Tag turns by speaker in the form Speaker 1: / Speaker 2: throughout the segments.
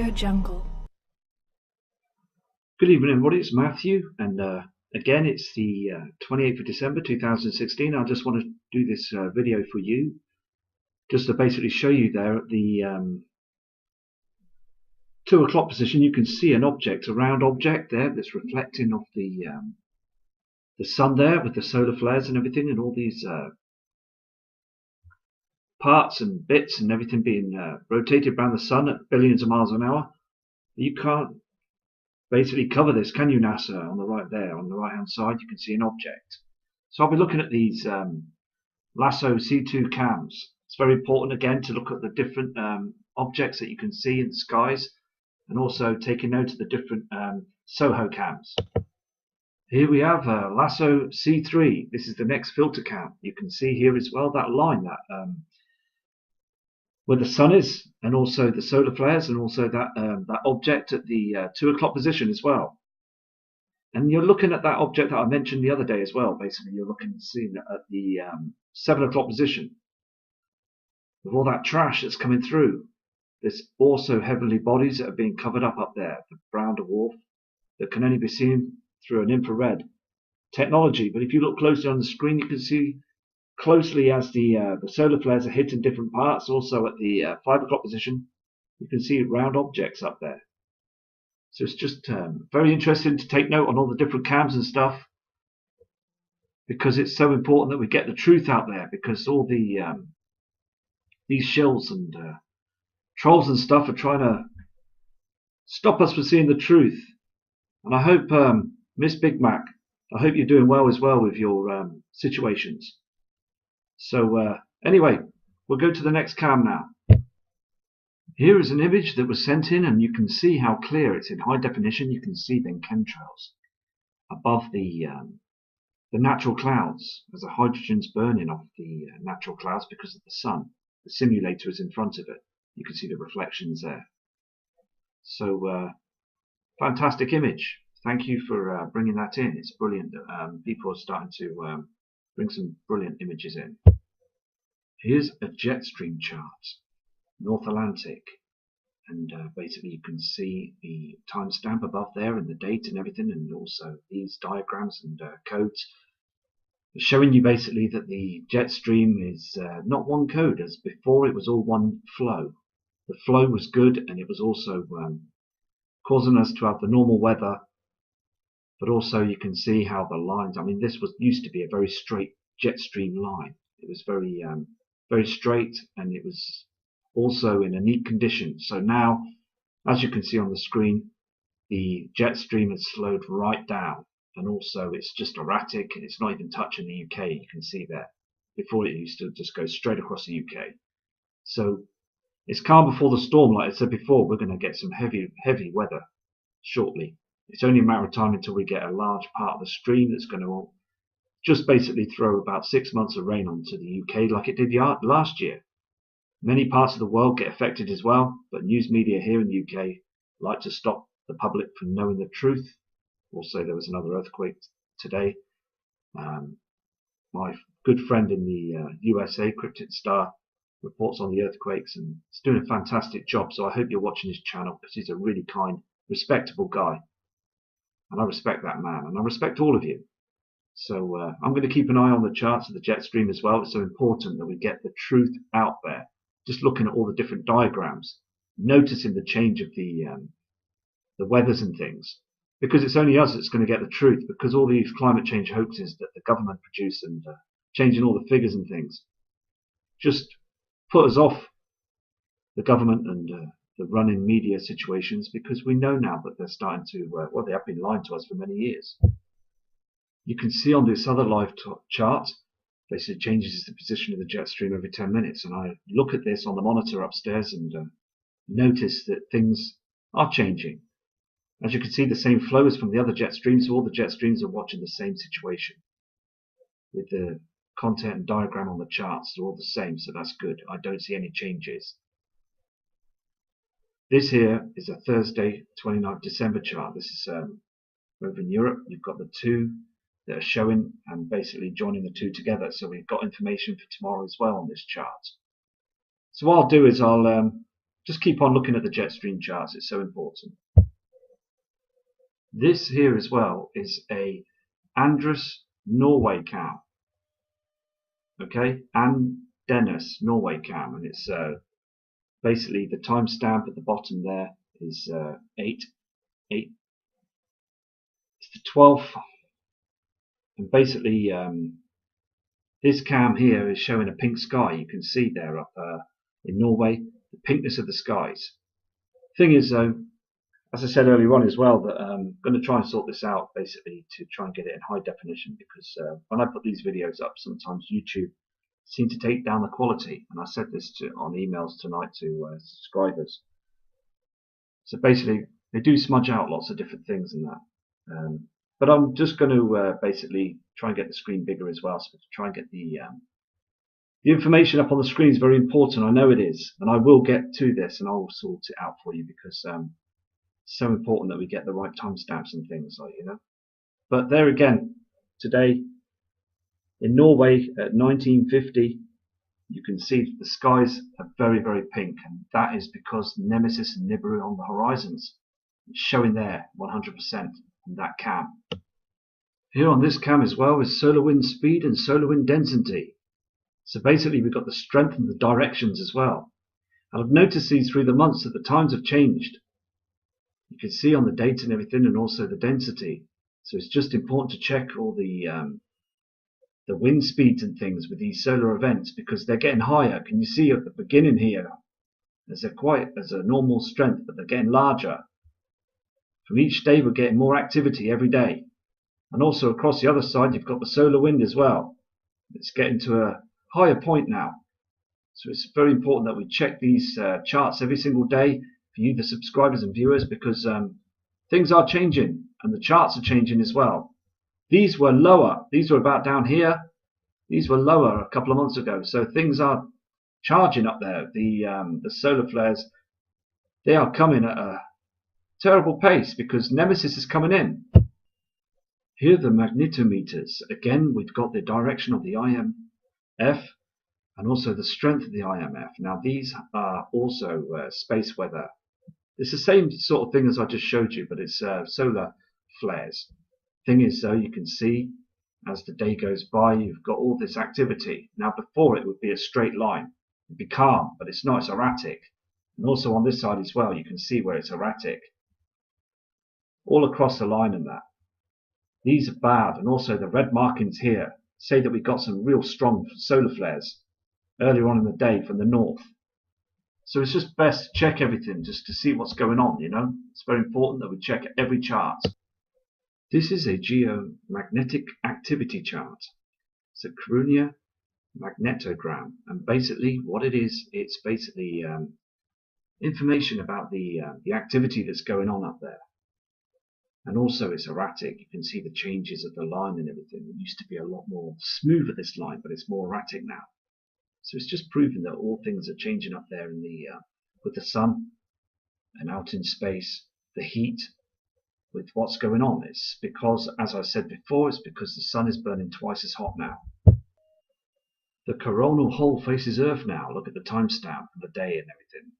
Speaker 1: Jungle.
Speaker 2: Good evening, everybody. It's Matthew, and again, it's the 28th of December 2016. I just want to do this video for you, just to basically show you there at the 2 o'clock position. You can see an object, a round object there that's reflecting off the sun there with the solar flares and everything, and all these parts and bits and everything being rotated around the sun at billions of miles an hour. You can't basically cover this, can you, NASA? On the right there, on the right hand side, you can see an object. So I'll be looking at these LASSO C2 cams. It's very important again to look at the different objects that you can see in the skies, and also taking note of the different SOHO cams. Here we have LASSO C3. This is the next filter cam. You can see here as well that line, that where the sun is, and also the solar flares, and also that object at the 2 o'clock position as well. And you're looking at that object that I mentioned the other day as well. Basically, you're looking seeing at the 7 o'clock position with all that trash that's coming through. There's also heavenly bodies that are being covered up there, the brown dwarf, that can only be seen through an infrared technology. But if you look closely on the screen, you can see closely as the solar flares are hitting different parts. Also at the 5 o'clock position, you can see round objects up there. So it's just very interesting to take note on all the different cams and stuff, because it's so important that we get the truth out there, because all the these shills and trolls and stuff are trying to stop us from seeing the truth. And I hope, Miss Big Mac, I hope you're doing well as well with your situations. So anyway, we'll go to the next cam now. Here is an image that was sent in, and you can see how clear it's in high definition. You can see the chemtrails above the natural clouds as the hydrogen's burning off the natural clouds because of the sun. The simulator is in front of it. You can see the reflections there. So fantastic image. Thank you for bringing that in. It's brilliant that people are starting to bring some brilliant images in. Here's a jet stream chart, North Atlantic, and basically you can see the timestamp above there and the date and everything, and also these diagrams and codes showing you basically that the jet stream is not one code, as before it was all one flow. The flow was good, and it was also causing us to have the normal weather. But also you can see how the lines, I mean, this used to be a very straight jet stream line. It was very very straight, and it was also in a neat condition. So now, as you can see on the screen, the jet stream has slowed right down, and also it's just erratic, and it's not even touching the UK. You can see there. Before it used to just go straight across the UK. So it's calm before the storm, like I said before. We're going to get some heavy weather shortly. It's only a matter of time until we get a large part of the stream that's going to just basically throw about 6 months of rain onto the UK, like it did last year. Many parts of the world get affected as well, but news media here in the UK like to stop the public from knowing the truth. Also, there was another earthquake today. My good friend in the USA, Cryptid Star, reports on the earthquakes, and he's doing a fantastic job. So I hope you're watching his channel, because he's a really kind, respectable guy. And I respect that man, and I respect all of you. So I'm going to keep an eye on the charts of the jet stream as well. It's so important that we get the truth out there. Just looking at all the different diagrams, noticing the change of the weathers and things, because it's only us that's going to get the truth. Because all these climate change hoaxes that the government produce, and changing all the figures and things, just put us off the government and the running media situations, because we know now that they're starting to, well, they have been lying to us for many years. You can see on this other live chart, basically it changes the position of the jet stream every 10 minutes. And I look at this on the monitor upstairs and notice that things are changing. As you can see, the same flow is from the other jet streams, so all the jet streams are watching the same situation. With the content and diagram on the charts, they're all the same, so that's good. I don't see any changes. This here is a Thursday, 29th December chart. This is over in Europe. You've got the two that are showing and basically joining the two together. So we've got information for tomorrow as well on this chart. So what I'll do is I'll Just keep on looking at the jet stream charts, it's so important. This here as well is a Andrus Norway cam. Okay, and Dennis Norway cam, and it's basically the timestamp at the bottom there is 8. It's the 12th, and basically this cam here is showing a pink sky. You can see there up in Norway the pinkness of the skies. Thing is though, as I said earlier on as well, that I'm going to try and sort this out basically to try and get it in high definition, because when I put these videos up, sometimes YouTube seems to take down the quality, and I said this on emails tonight to subscribers. So basically they do smudge out lots of different things in that. But I'm just going to basically try and get the screen bigger as well, so to try and get the information up on the screen is very important. I know it is, and I will get to this and I'll sort it out for you, because it's so important that we get the right timestamps and things, like, you know. But there again, today in Norway at 1950, you can see the skies are very, very pink, and that is because Nemesis and Nibiru on the horizons. It's showing there 100% on that cam. Here on this cam as well is solar wind speed and solar wind density. So basically we've got the strength and the directions as well. And I've noticed these through the months that the times have changed. You can see on the date and everything, and also the density. So it's just important to check all the wind speeds and things with these solar events, because they're getting higher. Can you see at the beginning here, as a normal strength, but they're getting larger. From each day we're getting more activity every day. And also across the other side you've got the solar wind as well. It's getting to a higher point now. So it's very important that we check these charts every single day for you, the subscribers and viewers, because things are changing and the charts are changing as well. These were lower. These were about down here. These were lower a couple of months ago. So things are charging up there. The solar flares, they are coming at a terrible pace because Nemesis is coming in. Here are the magnetometers. Again, we've got the direction of the IMF and also the strength of the IMF. Now these are also space weather. It's the same sort of thing as I just showed you, but it's solar flares. Thing is though, you can see as the day goes by you've got all this activity. Now before it would be a straight line. It'd be calm, but it's not, it's erratic. And also on this side as well, you can see where it's erratic. All across the line and that. These are bad, and also the red markings here say that we got some real strong solar flares earlier on in the day from the north. So it's just best to check everything just to see what's going on, you know. It's very important that we check every chart. This is a geomagnetic activity chart. It's a Corona magnetogram, and basically what it is, it's basically information about the activity that's going on up there. And also it's erratic. You can see the changes of the line and everything. It used to be a lot more smooth at this line, but it's more erratic now. So it's just proving that all things are changing up there in the with the sun and out in space, the heat, with what's going on. It's because, as I said before, it's because the sun is burning twice as hot now. The coronal hole faces Earth now. Look at the timestamp for the day and everything.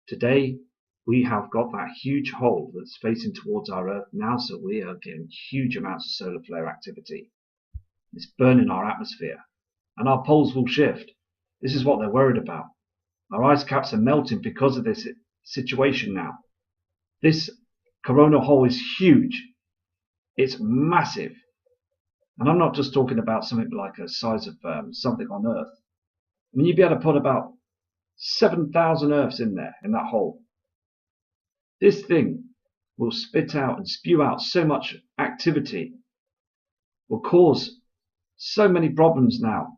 Speaker 2: Today we have got that huge hole that's facing towards our Earth now, so we are getting huge amounts of solar flare activity. It's burning our atmosphere, and our poles will shift. This is what they're worried about. Our ice caps are melting because of this situation now. This coronal hole is huge. It's massive. And I'm not just talking about something like the size of something on Earth. I mean, you'd be able to put about 7,000 Earths in there, in that hole. This thing will spit out and spew out so much activity, will cause so many problems now.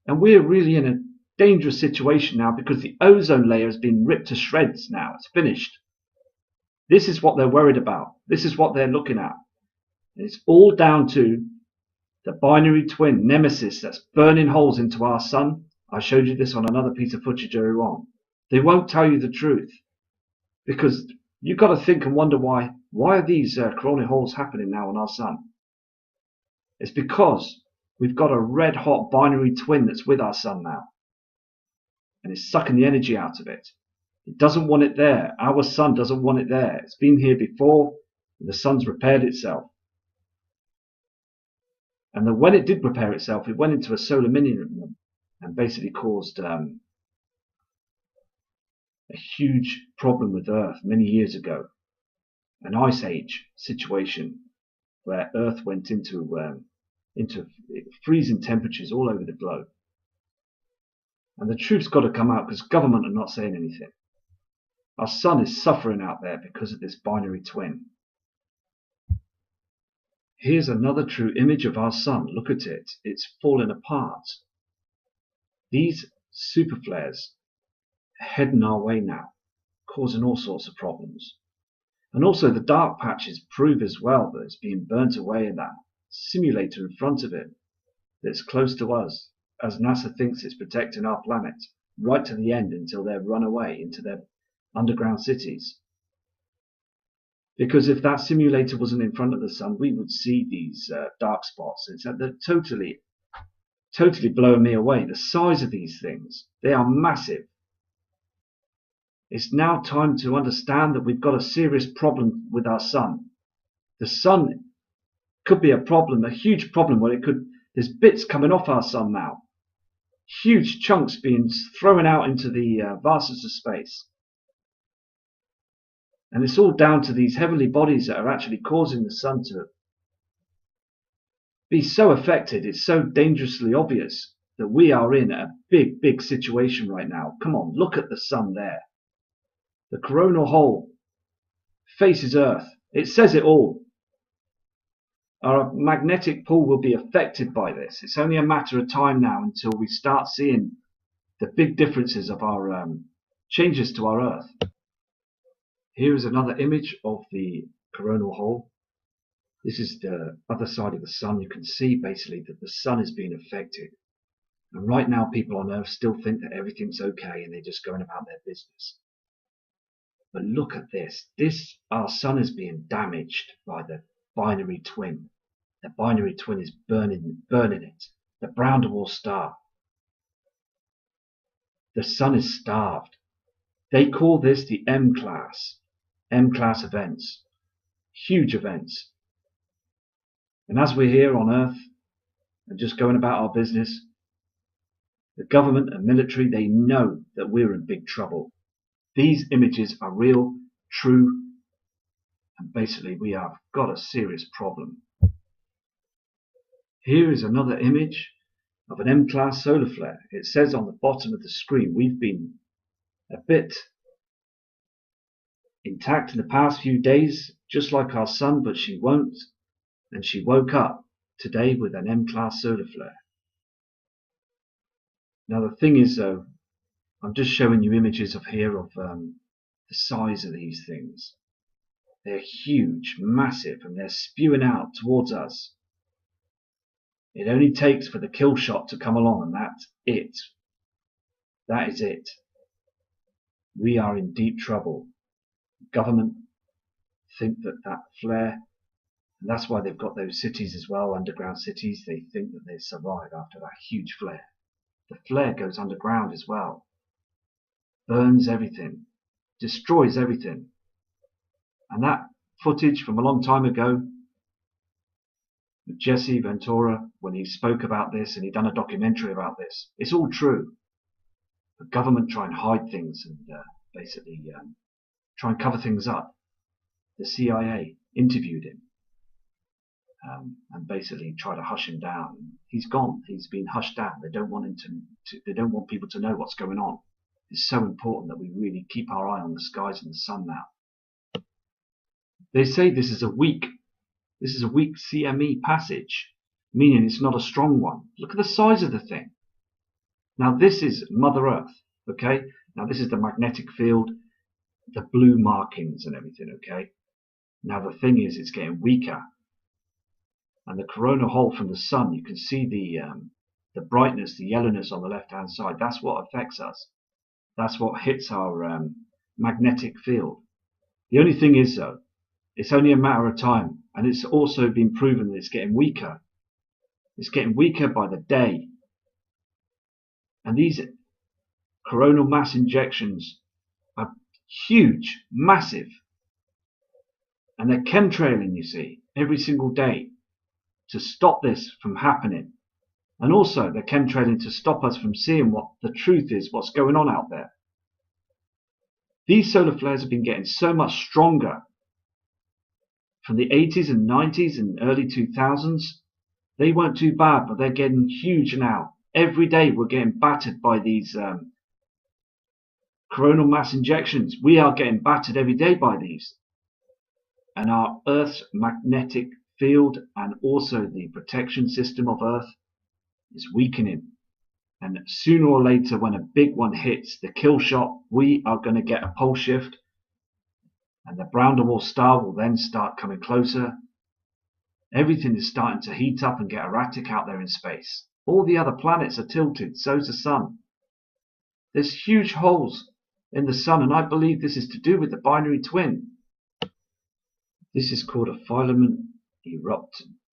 Speaker 2: And we're really in a dangerous situation now because the ozone layer has been ripped to shreds now. It's finished. This is what they're worried about. This is what they're looking at. And it's all down to the binary twin Nemesis that's burning holes into our sun. I showed you this on another piece of footage earlier on. They won't tell you the truth because you've got to think and wonder why are these coronal holes happening now on our sun? It's because we've got a red hot binary twin that's with our sun now, and it's sucking the energy out of it. It doesn't want it there. Our sun doesn't want it there. It's been here before, and the sun's repaired itself. And then when it did repair itself, it went into a solar minimum and basically caused a huge problem with Earth many years ago. An ice age situation where Earth went into freezing temperatures all over the globe. And the truth's got to come out because government are not saying anything. Our sun is suffering out there because of this binary twin. Here's another true image of our sun. Look at it. It's falling apart. These super flares are heading our way now, causing all sorts of problems. And also the dark patches prove as well that it's being burnt away in that simulator in front of it that's close to us, as NASA thinks it's protecting our planet right to the end until they're run away into their underground cities. Because if that simulator wasn't in front of the sun, we would see these dark spots. They're totally blowing me away. The size of these things, they are massive. It's now time to understand that we've got a serious problem with our sun. The sun could be a problem, a huge problem where there's bits coming off our sun now. Huge chunks being thrown out into the vastness of space. And it's all down to these heavenly bodies that are actually causing the sun to be so affected. It's so dangerously obvious that we are in a big, big situation right now. Come on, look at the sun there. The coronal hole faces Earth. It says it all. Our magnetic pull will be affected by this. It's only a matter of time now until we start seeing the big differences of our changes to our Earth. Here is another image of the coronal hole. This is the other side of the sun. You can see basically that the sun is being affected. And right now people on Earth still think that everything's okay and they're just going about their business. But look at this. Our sun is being damaged by the binary twin. The binary twin is burning it. The brown dwarf star. The sun is starved. They call this the M-class events. Huge events. And as we're here on Earth and just going about our business, the government and military, they know that we're in big trouble. These images are real, true, and basically we have got a serious problem. Here is another image of an M-class solar flare. It says on the bottom of the screen, we've been a bit intact in the past few days, just like our sun, but she won't. And she woke up today with an M-class solar flare. Now the thing is though, I'm just showing you images of the size of these things. They're huge, massive, and they're spewing out towards us. It only takes for the kill shot to come along, and that's it. That is it. We are in deep trouble. Government think that flare, and that's why they've got those cities as well, underground cities. They think that they survive after that huge flare. The flare goes underground as well. Burns everything, destroys everything. And that footage from a long time ago with Jesse Ventura, when he spoke about this and he'd done a documentary about this, it's all true. The government try and hide things and basically try and cover things up. The CIA interviewed him and basically try to hush him down. He's gone. He's been hushed down. They don't want him they don't want people to know what's going on. It's so important that we really keep our eye on the skies and the sun now. They say this is a weak CME passage, meaning it's not a strong one. Look at the size of the thing. Now this is Mother Earth, okay? Now this is the magnetic field, the blue markings and everything, okay? Now the thing is, it's getting weaker. And the coronal hole from the sun, you can see the brightness, the yellowness on the left-hand side. That's what affects us. That's what hits our magnetic field. The only thing is, though, it's only a matter of time, and it's also been proven that it's getting weaker. It's getting weaker by the day. And these coronal mass injections are huge, massive, and they're chemtrailing, you see, every single day to stop this from happening. And also they're chemtrailing to stop us from seeing what the truth is, what's going on out there. These solar flares have been getting so much stronger from the 80s and 90s and early 2000s. They weren't too bad, but they're getting huge now. Every day we're getting battered by these coronal mass injections. We are getting battered every day by these. And our Earth's magnetic field and also the protection system of Earth is weakening. And sooner or later, when a big one hits the kill shot, we are going to get a pole shift, and the brown dwarf star will then start coming closer. Everything is starting to heat up and get erratic out there in space. All the other planets are tilted, so's the sun. There's huge holes in the sun, and I believe this is to do with the binary twin. This is called a filament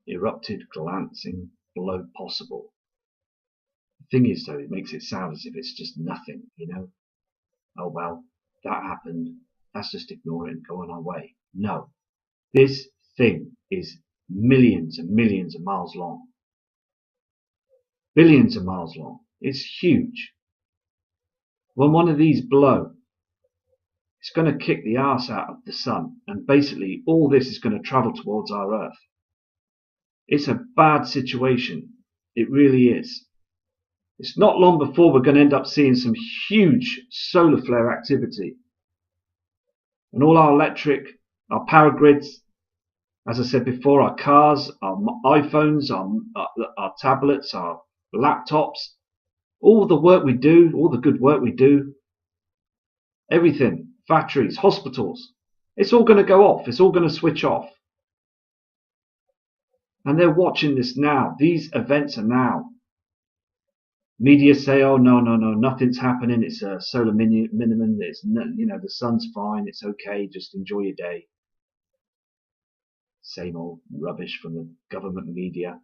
Speaker 2: erupted glancing blow possible. The thing is, though, it makes it sound as if it's just nothing, you know. Oh well, that happened. Let's just ignore it and go on our way. No, this thing is millions and millions of miles long. Billions of miles long. It's huge. When one of these blow, it's going to kick the arse out of the sun, and basically all this is going to travel towards our Earth. It's a bad situation. It really is. It's not long before we're going to end up seeing some huge solar flare activity. And all our electric, our power grids, as I said before, our cars, our iPhones, our tablets, our laptops, all the work we do, all the good work we do, everything, factories, hospitals, it's all going to go off. It's all going to switch off. And they're watching this now. These events are now. Media say, oh, no, nothing's happening. It's a solar minimum. It's, you know, the sun's fine. It's okay. Just enjoy your day. Same old rubbish from the government media.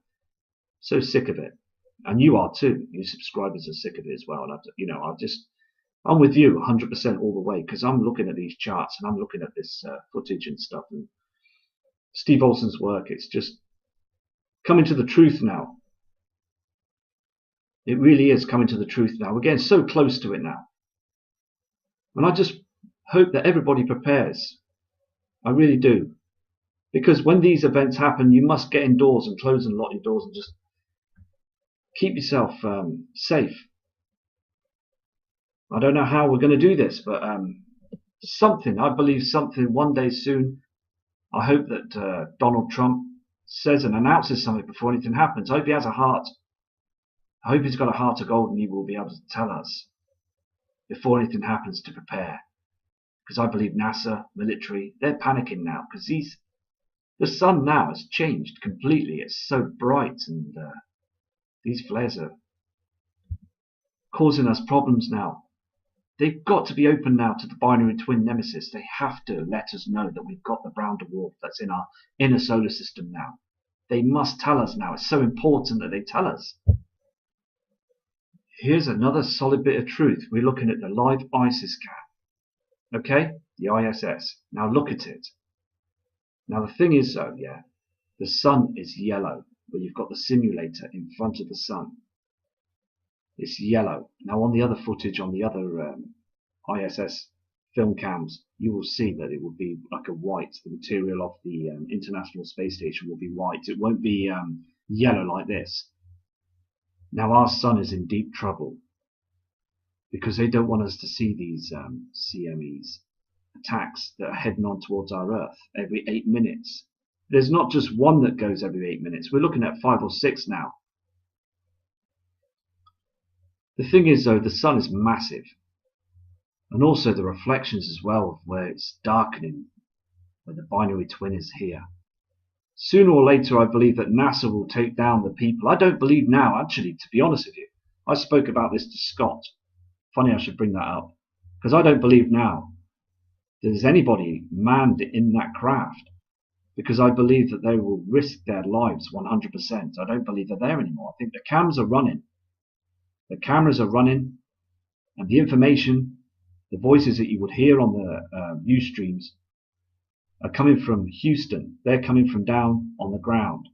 Speaker 2: So sick of it. And you are too. You subscribers are sick of it as well. And I'm with you 100% all the way, because I'm looking at these charts and I'm looking at this footage and stuff. And Steve Olson's work, it's just coming to the truth now. It really is coming to the truth now. We're getting so close to it now. And I just hope that everybody prepares. I really do. Because when these events happen, you must get indoors and close and lock your doors and just keep yourself safe. I don't know how we're going to do this, but I believe something one day soon. I hope that Donald Trump says and announces something before anything happens. I hope he has a heart. I hope he's got a heart of gold and he will be able to tell us before anything happens to prepare. Because I believe NASA, military, they're panicking now because the sun now has changed completely. It's so bright, and these flares are causing us problems now. They've got to be open now to the binary twin nemesis. They have to let us know that we've got the brown dwarf that's in our inner solar system now. They must tell us now. It's so important that they tell us. Here's another solid bit of truth. We're looking at the live ISIS scan. Okay? The ISS. Now look at it. Now the thing is though, yeah, the sun is yellow, but you've got the simulator in front of the sun. It's yellow. Now on the other footage, on the other ISS film cams, you will see that it will be like a white. The material of the International Space Station will be white. It won't be yellow like this. Now our sun is in deep trouble because they don't want us to see these CMEs, attacks that are heading on towards our Earth every 8 minutes. There's not just one that goes every 8 minutes. We're looking at 5 or 6 now. The thing is though, the sun is massive, and also the reflections as well, where it's darkening, where the binary twin is here. Sooner or later, I believe that NASA will take down the people. I don't believe now, actually, to be honest with you. I spoke about this to Scott. Funny I should bring that up, because I don't believe now there's anybody manned in that craft, because I believe that they will risk their lives 100%. I don't believe they're there anymore. I think the cams are running. The cameras are running, and the information The voices that you would hear on the news streams are coming from Houston. They're coming from down on the ground.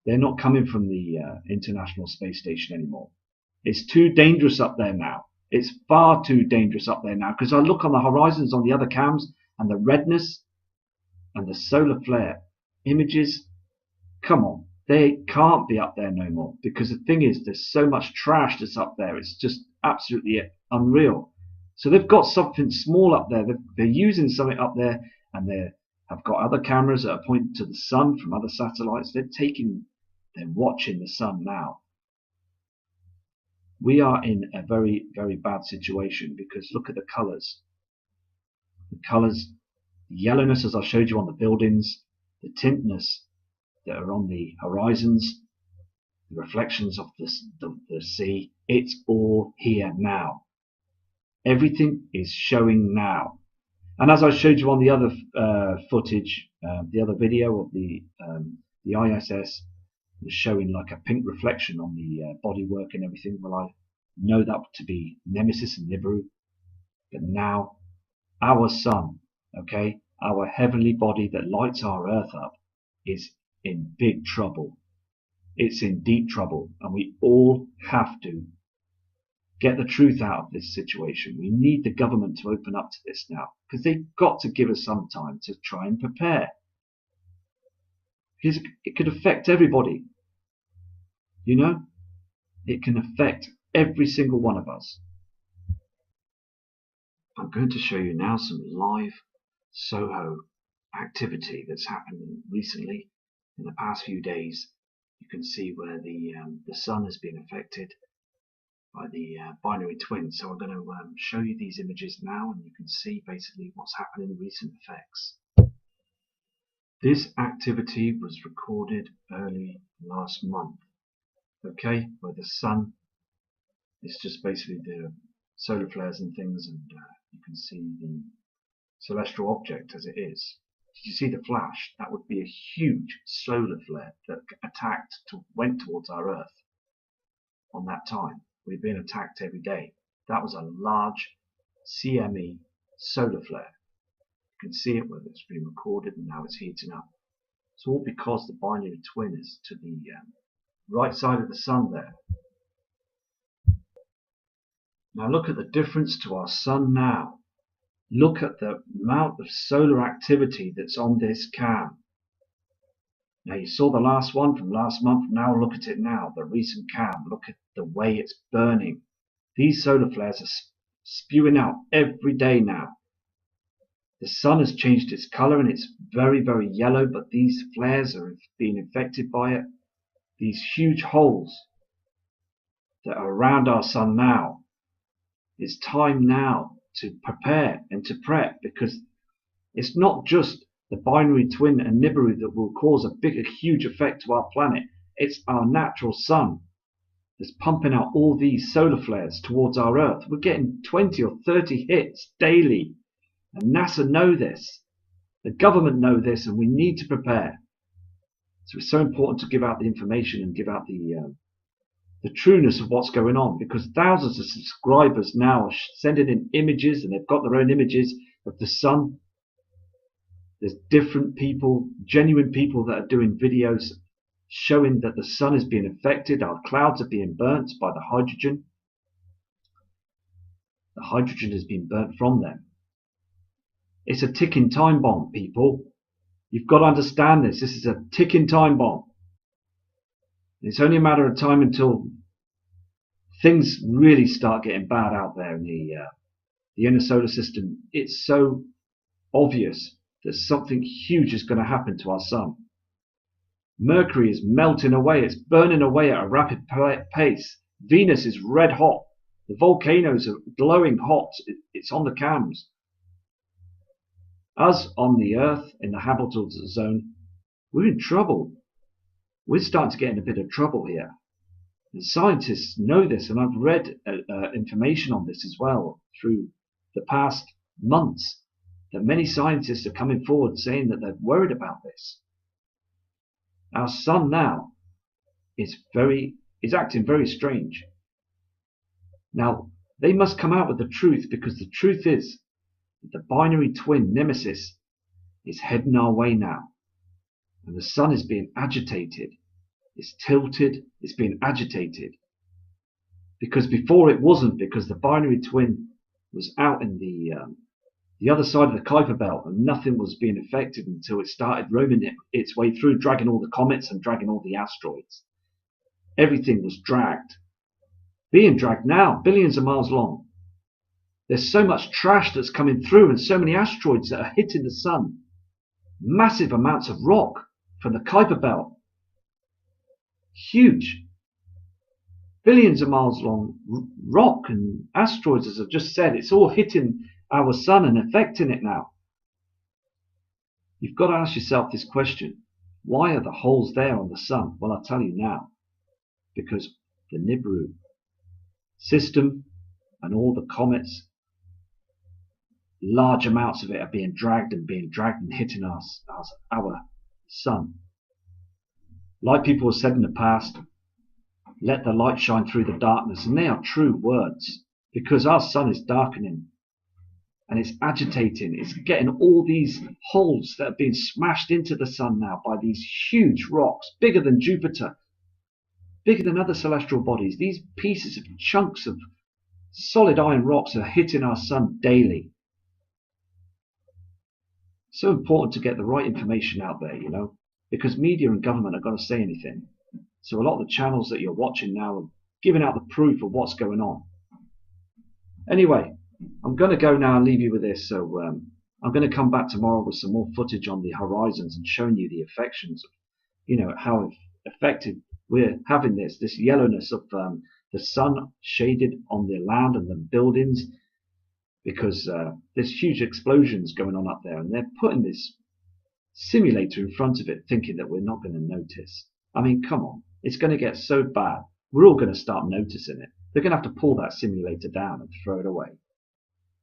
Speaker 2: They're not coming from the International Space Station anymore. It's too dangerous up there now. It's far too dangerous up there now, because I look on the horizons on the other cams and the redness and the solar flare images. Come on, they can't be up there no more, because the thing is, there's so much trash that's up there. It's just absolutely unreal. So they've got something small up there. They're using something up there, and they have got other cameras that are pointing to the sun from other satellites. They're watching the sun now. We are in a very, very bad situation, because look at the colours. The colours, the yellowness as I showed you on the buildings, the tintness that are on the horizons, the reflections of the sea. It's all here now. Everything is showing now. And as I showed you on the other footage, the other video of the ISS was showing like a pink reflection on the bodywork and everything. Well, I know that to be Nemesis and Nibiru. But now our sun, okay, our heavenly body that lights our Earth up, is in big trouble. It's in deep trouble, and we all have to get the truth out of this situation. We need the government to open up to this now, because they've got to give us some time to try and prepare. Because it could affect everybody. You know, it can affect every single one of us. I'm going to show you now some live SOHO activity that's happened recently in the past few days. You can see where the sun has been affected by the binary twin. So I'm going to show you these images now, and you can see basically what's happened in recent effects. This activity was recorded early last month, okay, where the sun is just basically the solar flares and things, and you can see the celestial object as it is. Did you see the flash? That would be a huge solar flare that went towards our Earth on that time. We've been attacked every day. That was a large CME solar flare. You can see it where it's been recorded, and now it's heating up. It's all because the binary twin is to the right side of the sun there. Now look at the difference to our sun now. Look at the amount of solar activity that's on this cam. Now you saw the last one from last month. Now look at it now, the recent cam. Look at the way it's burning. These solar flares are spewing out every day now. The sun has changed its color, and it's very, very yellow, but these flares are being affected by it. These huge holes that are around our sun now. It's time now to prepare and to prep, because it's not just the binary twin and Nibiru that will cause a huge effect to our planet. It's our natural sun that's pumping out all these solar flares towards our Earth. We're getting 20 or 30 hits daily, and NASA know this. The government know this, and we need to prepare. So it's so important to give out the information and give out the trueness of what's going on, because thousands of subscribers now are sending in images, and they've got their own images of the sun. There's different people, genuine people, that are doing videos showing that the sun is being affected. Our clouds are being burnt by the hydrogen. The hydrogen has been burnt from them. It's a ticking time bomb, people. You've got to understand this. This is a ticking time bomb. It's only a matter of time until things really start getting bad out there in the inner solar system. It's so obvious that something huge is going to happen to our sun. Mercury is melting away. It's burning away at a rapid pace. Venus is red hot. The volcanoes are glowing hot. It's on the cams. Us on the Earth, in the habitable zone, we're in trouble. We're starting to get in a bit of trouble here. And scientists know this, and I've read information on this as well through the past months, that many scientists are coming forward saying that they're worried about this. Our sun now is acting very strange. Now, They must come out with the truth, because the truth is that the binary twin Nemesis is heading our way now. And the sun is being agitated. It's tilted. It's being agitated. Because before it wasn't, because the binary twin was out in the other side of the Kuiper Belt, and nothing was being affected until it started roaming its way through, dragging all the comets and dragging all the asteroids. Everything was dragged. Being dragged now, billions of miles long. There's so much trash that's coming through, and so many asteroids that are hitting the sun. Massive amounts of rock from the Kuiper Belt. Huge. Billions of miles long rock and asteroids, as I've just said. It's all hitting our sun and affecting it now. You've got to ask yourself this question. Why are the holes there on the sun? Well, I'll tell you now. Because the Nibiru system and all the comets, large amounts of it are being dragged and hitting our sun. Like people have said in the past, let the light shine through the darkness, and they are true words, because our sun is darkening and it's agitating. It's getting all these holes that are being smashed into the sun now by these huge rocks, bigger than Jupiter, bigger than other celestial bodies. These pieces of chunks of solid iron rocks are hitting our sun daily. So important to get the right information out there, because media and government are going to say anything. So a lot of the channels that you're watching now are giving out the proof of what's going on. Anyway, I'm going to go now and leave you with this. So I'm going to come back tomorrow with some more footage on the horizons and showing you the affections of, how effective we're having this yellowness of the sun shaded on the land and the buildings, because there's huge explosions going on up there, and they're putting this simulator in front of it thinking that we're not going to notice. I mean, come on, it's going to get so bad, we're all going to start noticing it. They're going to have to pull that simulator down and throw it away.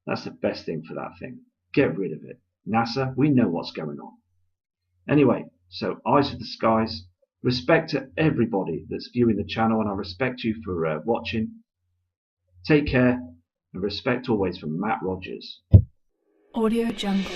Speaker 2: That's the best thing for that thing. Get rid of it. NASA, we know what's going on. Anyway, so eyes for the skies. Respect to everybody that's viewing the channel, and I respect you for watching. Take care, and respect always from Matt Rogers.
Speaker 1: Audio Jungle.